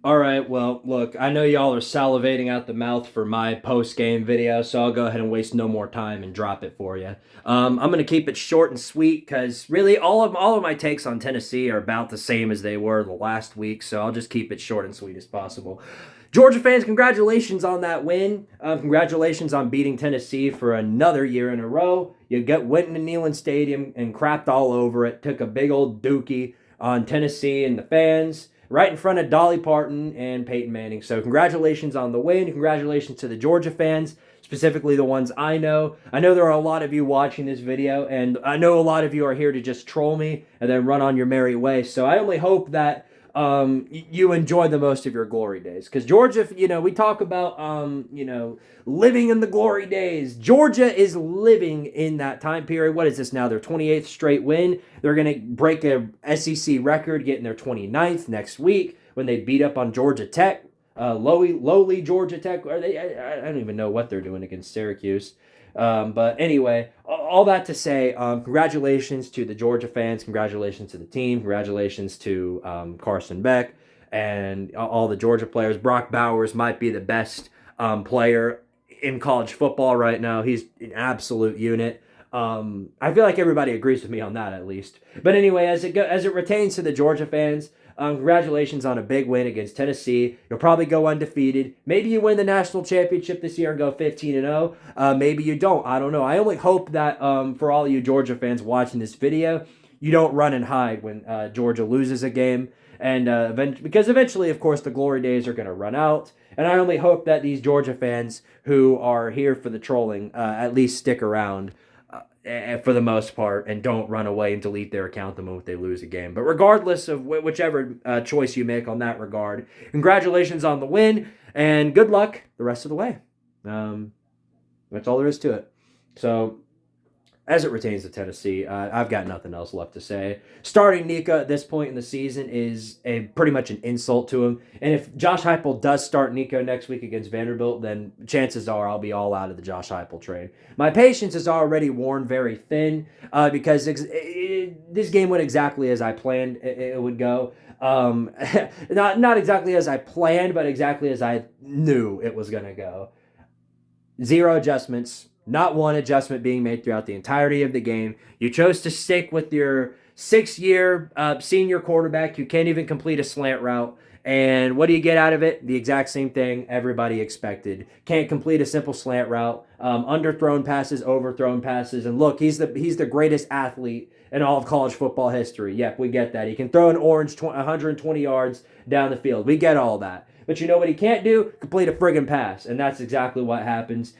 All right, well, look, I know y'all are salivating out the mouth for my post-game video, so I'll go ahead and waste no more time and drop it for you. I'm gonna keep it short and sweet because really all of my takes on Tennessee are about the same as they were the last week, so I'll just keep it short and sweet as possible. Georgia fans, congratulations on that win. Congratulations on beating Tennessee for another year in a row. Went into Neyland Stadium and crapped all over it. Took a big old dookie on Tennessee and the fans right in front of Dolly Parton and Peyton Manning. So congratulations on the win. Congratulations to the Georgia fans, specifically the ones I know. I know there are a lot of you watching this video, and I know a lot of you are here to just troll me and then run on your merry way. So I only hope that you enjoy the most of your glory days. Because Georgia, we talk about, living in the glory days. Georgia is living in that time period. What is this now? Their 28th straight win. They're going to break a SEC record, getting their 29th next week when they beat up on Georgia Tech. Lowly Georgia Tech. I don't even know what they're doing against Syracuse. But anyway, all that to say, congratulations to the Georgia fans. Congratulations to the team. Congratulations to Carson Beck and all the Georgia players. Brock Bowers might be the best player in college football right now. He's an absolute unit. I feel like everybody agrees with me on that at least. But anyway, as it pertains to the Georgia fans, congratulations on a big win against Tennessee. You'll probably go undefeated. Maybe you win the national championship this year and go 15-0. Maybe you don't. I don't know. I only hope that for all of you Georgia fans watching this video, you don't run and hide when Georgia loses a game. And because eventually, of course, the glory days are going to run out. And I only hope that these Georgia fans who are here for the trolling at least stick around for the most part, and don't run away and delete their account the moment they lose a game. But regardless of whichever choice you make on that regard, congratulations on the win, and good luck the rest of the way. That's all there is to it. So, as it pertains to Tennessee, I've got nothing else left to say. Starting Nika at this point in the season is pretty much an insult to him. And if Josh Heupel does start Nico next week against Vanderbilt, then chances are I'll be all out of the Josh Heupel train. My patience is already worn very thin because this game went exactly as I planned it would go. Not exactly as I planned, but exactly as I knew it was going to go. Zero adjustments. Not one adjustment being made throughout the entirety of the game. You chose to stick with your 6-year senior quarterback who can't even complete a slant route. And what do you get out of it? The exact same thing everybody expected. Can't complete a simple slant route. Underthrown passes, overthrown passes. And look, he's the greatest athlete in all of college football history. Yep, we get that. He can throw an orange 120 yards down the field. We get all that. But you know what he can't do? Complete a friggin' pass. And that's exactly what happens.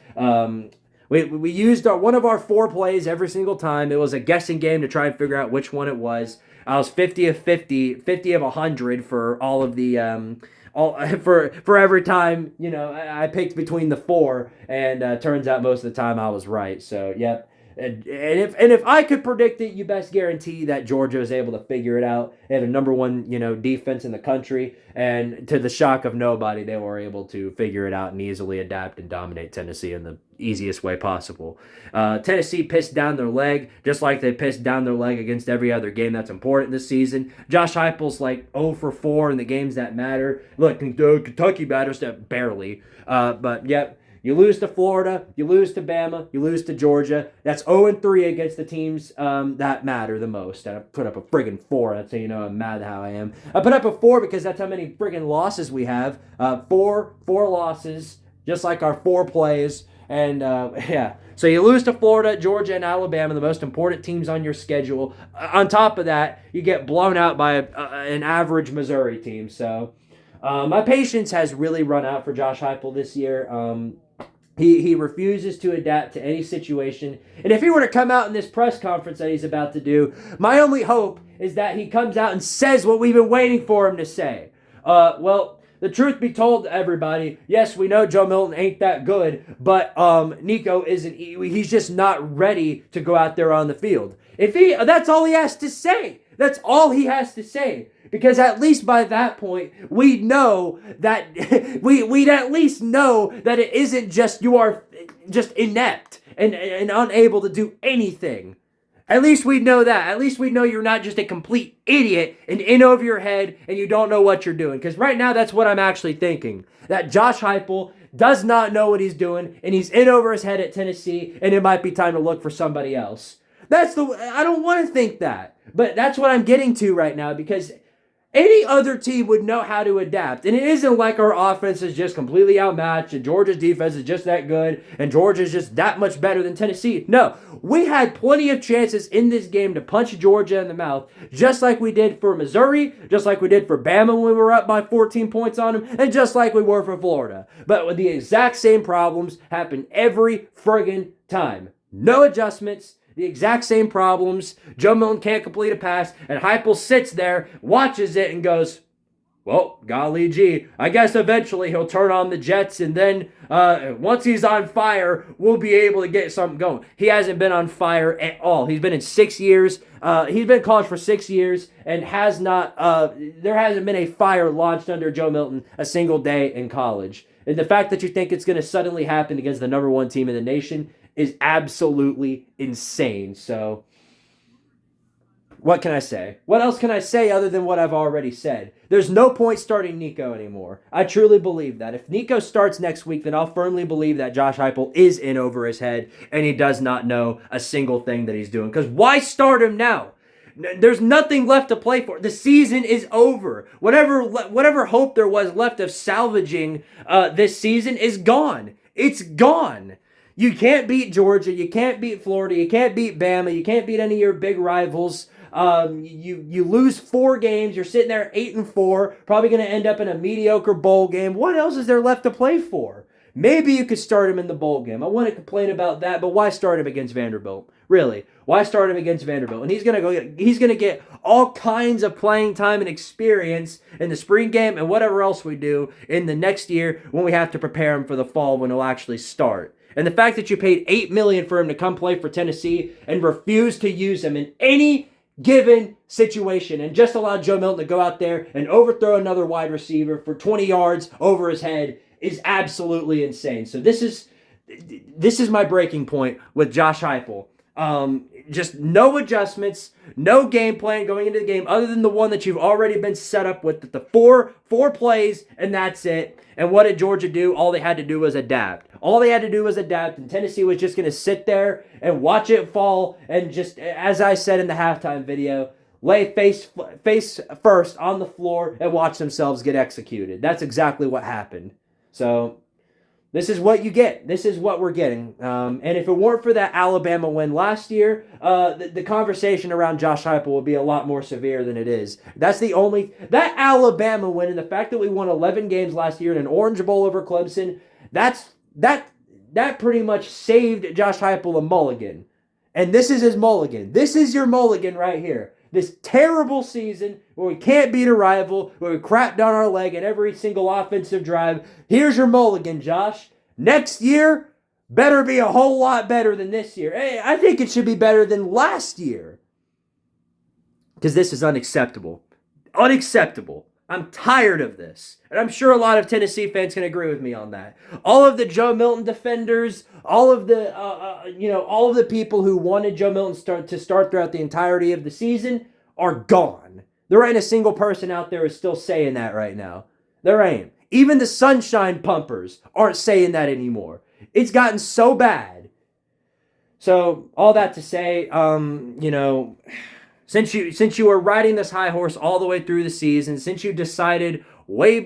We used one of our 4 plays every single time. It was a guessing game to try and figure out which one it was. I was 50 of 50, 50 of 100 for all of the for every time, I picked between the 4, and turns out most of the time I was right. So, yep. And if I could predict it, you best guarantee that Georgia was able to figure it out. They had a number 1, defense in the country, and to the shock of nobody, they were able to figure it out and easily adapt and dominate Tennessee in the easiest way possible. Tennessee pissed down their leg, just like they pissed down their leg against every other game that's important this season. Josh Heupel's like 0 for 4 in the games that matter. Look, Kentucky matters barely, but yep. You lose to Florida, you lose to Bama, you lose to Georgia. That's 0-3 against the teams that matter the most. And I put up a friggin' 4. That's how you know I'm mad how I am. I put up a 4 because that's how many friggin' losses we have. 4 losses, just like our 4 plays. And yeah, so you lose to Florida, Georgia, and Alabama, the most important teams on your schedule. On top of that, you get blown out by an average Missouri team. So my patience has really run out for Josh Heupel this year. He refuses to adapt to any situation. And if he were to come out in this press conference that he's about to do, my only hope is that he comes out and says what we've been waiting for him to say. Well, the truth be told to everybody, yes, we know Joe Milton ain't that good, but Nico isn't. He's just not ready to go out there on the field. That's all he has to say. That's all he has to say. Because at least by that point, we'd know that we'd at least know that it isn't just you are just inept and unable to do anything. At least we know that. At least we know you're not just a complete idiot and in over your head and you don't know what you're doing. Because right now, that's what I'm actually thinking. That Josh Heupel does not know what he's doing and he's in over his head at Tennessee and it might be time to look for somebody else. I don't want to think that. But that's what I'm getting to right now because any other team would know how to adapt. And it isn't like our offense is just completely outmatched and Georgia's defense is just that good and Georgia's just that much better than Tennessee. No, we had plenty of chances in this game to punch Georgia in the mouth, just like we did for Missouri, just like we did for Bama when we were up by 14 points on them, and just like we were for Florida. But with the exact same problems happen every friggin' time. No adjustments. The exact same problems. Joe Milton can't complete a pass, and Heupel sits there, watches it, and goes, well, golly gee, I guess eventually he'll turn on the Jets, and then once he's on fire, we'll be able to get something going. He hasn't been on fire at all. He's been in 6 years. He's been in college for 6 years, and has not. There hasn't been a fire launched under Joe Milton a single day in college. And the fact that you think it's going to suddenly happen against the number one team in the nation is absolutely insane. So, what can I say? What else can I say other than what I've already said? There's no point starting Nico anymore. I truly believe that. If Nico starts next week, then I'll firmly believe that Josh Heupel is in over his head and he does not know a single thing that he's doing. Because why start him now? There's nothing left to play for. The season is over. Whatever hope there was left of salvaging this season is gone. It's gone. You can't beat Georgia. You can't beat Florida. You can't beat Bama. You can't beat any of your big rivals. You lose 4 games. You're sitting there 8-4. Probably going to end up in a mediocre bowl game. What else is there left to play for? Maybe you could start him in the bowl game. I want to complain about that, but why start him against Vanderbilt? Really? Why start him against Vanderbilt? And he's going to get all kinds of playing time and experience in the spring game and whatever else we do in the next year when we have to prepare him for the fall when he'll actually start. And the fact that you paid $8 million for him to come play for Tennessee and refuse to use him in any given situation and just allow Joe Milton to go out there and overthrow another wide receiver for 20 yards over his head is absolutely insane. So this is my breaking point with Josh Heupel. Just no adjustments, no game plan going into the game other than the one that you've already been set up with, the four plays, and that's it. And what did Georgia do? All they had to do was adapt. And Tennessee was just going to sit there and watch it fall and just, as I said in the halftime video, lay face first on the floor and watch themselves get executed. That's exactly what happened. So this is what you get. This is what we're getting. And if it weren't for that Alabama win last year, the conversation around Josh Heupel would be a lot more severe than it is. That Alabama win and the fact that we won 11 games last year in an Orange Bowl over Clemson, that pretty much saved Josh Heupel a mulligan. And this is his mulligan. This is your mulligan right here. This terrible season where we can't beat a rival, where we crap down our leg in every single offensive drive. Here's your mulligan, Josh. Next year, better be a whole lot better than this year. Hey, I think it should be better than last year. Because this is unacceptable. Unacceptable. I'm tired of this. And I'm sure a lot of Tennessee fans can agree with me on that. All of the Joe Milton defenders, all of the people who wanted Joe Milton to start throughout the entirety of the season are gone. There ain't a single person out there who's still saying that right now. There ain't. Even the sunshine pumpers aren't saying that anymore. It's gotten so bad. So, all that to say, since you were riding this high horse all the way through the season, since you decided way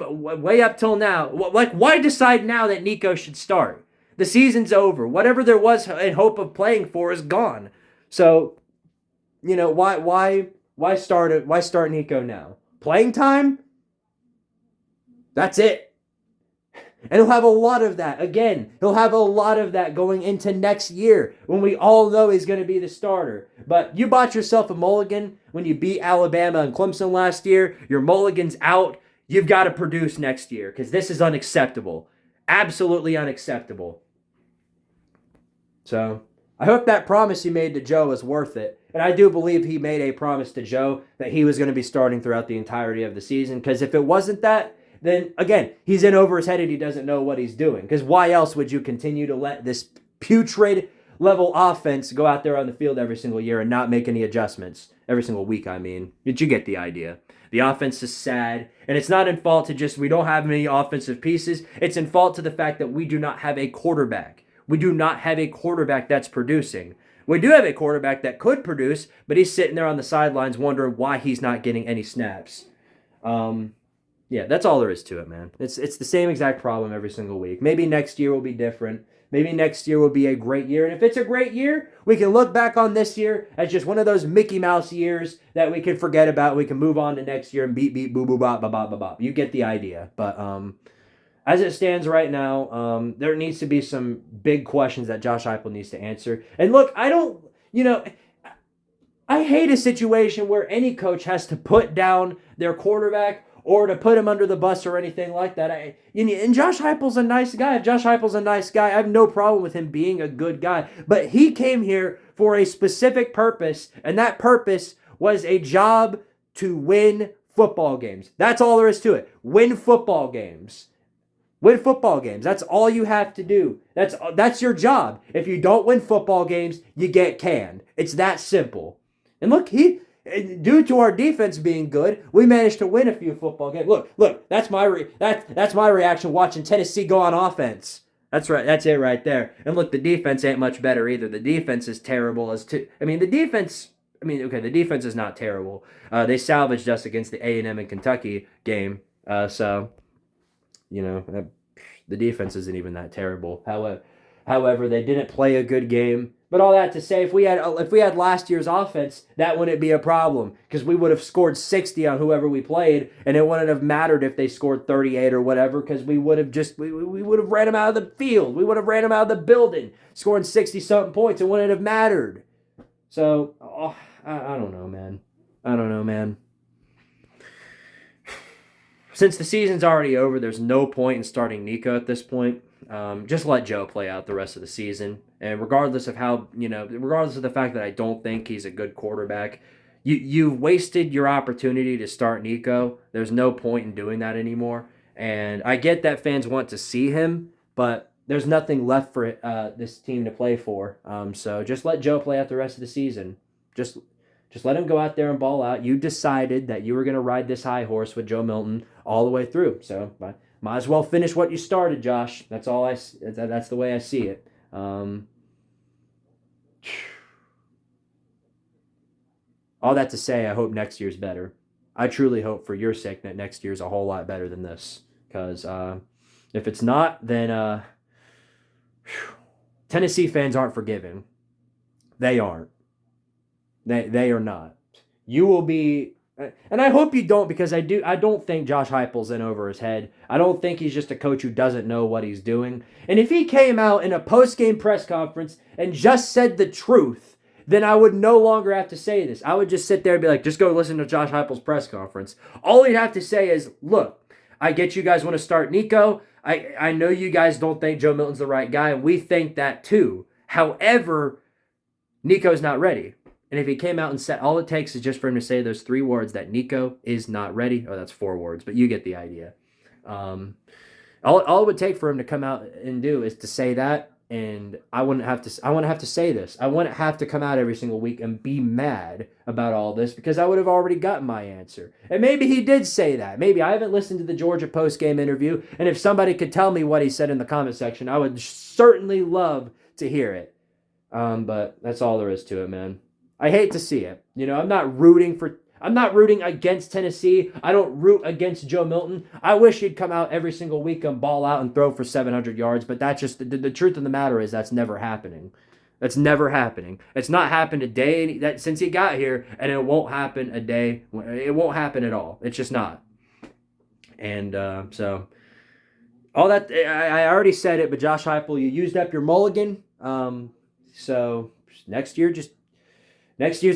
up till now, why decide now that Nico should start? The season's over. Whatever there was in hope of playing for is gone. So, why start Nico now? Playing time? That's it. And he'll have a lot of that. Again, he'll have a lot of that going into next year when we all know he's going to be the starter. But you bought yourself a mulligan when you beat Alabama and Clemson last year. Your mulligan's out. You've got to produce next year because this is unacceptable. Absolutely unacceptable. So, I hope that promise he made to Joe is worth it. And I do believe he made a promise to Joe that he was going to be starting throughout the entirety of the season. Because if it wasn't that, then, again, he's in over his head and he doesn't know what he's doing. Because why else would you continue to let this putrid, level offense go out there on the field every single year and not make any adjustments. Every single week, I mean. Did you get the idea? The offense is sad, and it's not in fault to just we don't have many offensive pieces. It's in fault to the fact that we do not have a quarterback. We do not have a quarterback that's producing. We do have a quarterback that could produce, but he's sitting there on the sidelines wondering why he's not getting any snaps. Yeah, that's all there is to it, man. It's the same exact problem every single week. Maybe next year will be different. Maybe next year will be a great year. And if it's a great year, we can look back on this year as just one of those Mickey Mouse years that we can forget about. We can move on to next year and beep, beep, boo, boo, bop, bop, bop, bop. You get the idea. But as it stands right now, there needs to be some big questions that Josh Heupel needs to answer. And look, I hate a situation where any coach has to put down their quarterback or to put him under the bus or anything like that. And Josh Heupel's a nice guy. If Josh Heupel's a nice guy, I have no problem with him being a good guy. But he came here for a specific purpose, and that purpose was a job to win football games. That's all there is to it. Win football games. Win football games. That's all you have to do. That's your job. If you don't win football games, you get canned. It's that simple. And look, due to our defense being good, we managed to win a few football games. Look, that's my reaction watching Tennessee go on offense. That's right. That's it right there. And look, the defense ain't much better either. The defense is terrible the defense is not terrible. They salvaged us against the A&M and Kentucky game. The defense isn't even that terrible. However, they didn't play a good game. But all that to say, if we had last year's offense, that wouldn't be a problem because we would have scored 60 on whoever we played, and it wouldn't have mattered if they scored 38 or whatever because we would have ran them out of the field. We would have ran them out of the building, scoring 60-something points. It wouldn't have mattered. So, I don't know, man. Since the season's already over, there's no point in starting Nico at this point. Just let Joe play out the rest of the season. And regardless of the fact that I don't think he's a good quarterback, you've wasted your opportunity to start Nico. There's no point in doing that anymore. And I get that fans want to see him, but there's nothing left for this team to play for. So just let Joe play out the rest of the season. Just let him go out there and ball out. You decided that you were going to ride this high horse with Joe Milton all the way through. So might as well finish what you started, Josh. That's the way I see it. All that to say, I hope next year's better. I truly hope for your sake that next year's a whole lot better than this. Because if it's not, then Tennessee fans aren't forgiving. They aren't. They are not. You will be, and I hope you don't because I don't think Josh Heupel's in over his head. I don't think he's just a coach who doesn't know what he's doing. And if he came out in a post-game press conference and just said the truth, then I would no longer have to say this. I would just sit there and be like, just go listen to Josh Heupel's press conference. All he'd have to say is, look, I get you guys want to start Nico. I know you guys don't think Joe Milton's the right guy, and we think that too. However, Nico's not ready. And if he came out and said, all it takes is just for him to say those 3 words that Nico is not ready. Oh, that's 4 words, but you get the idea. All it would take for him to come out and do is to say that, and I wouldn't have to say this. I wouldn't have to come out every single week and be mad about all this because I would have already gotten my answer. And maybe he did say that. Maybe I haven't listened to the Georgia post-game interview, and if somebody could tell me what he said in the comment section, I would certainly love to hear it. But that's all there is to it, man. I hate to see it. I'm not rooting against Tennessee. I don't root against Joe Milton. I wish he'd come out every single week and ball out and throw for 700 yards, but that's just the truth of the matter is that's never happening. That's never happening. It's not happened a day since he got here, and it won't happen a day. It won't happen at all. It's just not. And so all that I already said it, but Josh Heupel, you used up your mulligan. So next year's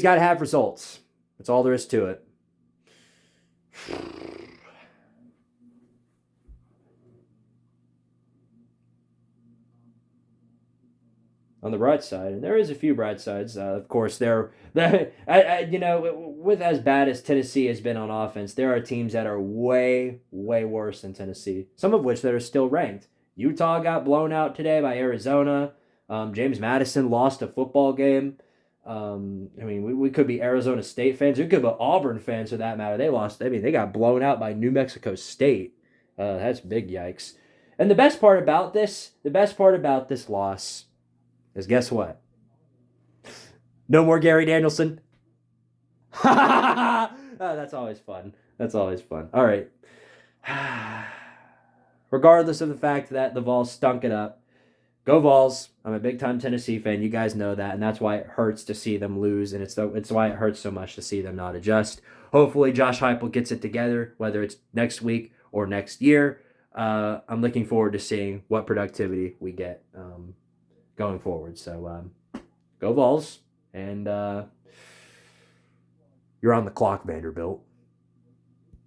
got to have results. That's all there is to it. On the bright side, and there is a few bright sides. Of course, with as bad as Tennessee has been on offense, there are teams that are way, way worse than Tennessee. Some of which that are still ranked. Utah got blown out today by Arizona. James Madison lost a football game. I mean, we could be Arizona State fans. We could be Auburn fans for that matter. They lost. I mean, they got blown out by New Mexico State. That's big yikes. And the best part about this loss is guess what? No more Gary Danielson. Oh, that's always fun. That's always fun. All right. Regardless of the fact that the Vols stunk it up, go Vols. I'm a big time Tennessee fan. You guys know that, and that's why it hurts to see them lose, and it's why it hurts so much to see them not adjust. Hopefully, Josh Heupel gets it together, whether it's next week or next year. I'm looking forward to seeing what productivity we get going forward. So go Vols, and you're on the clock, Vanderbilt.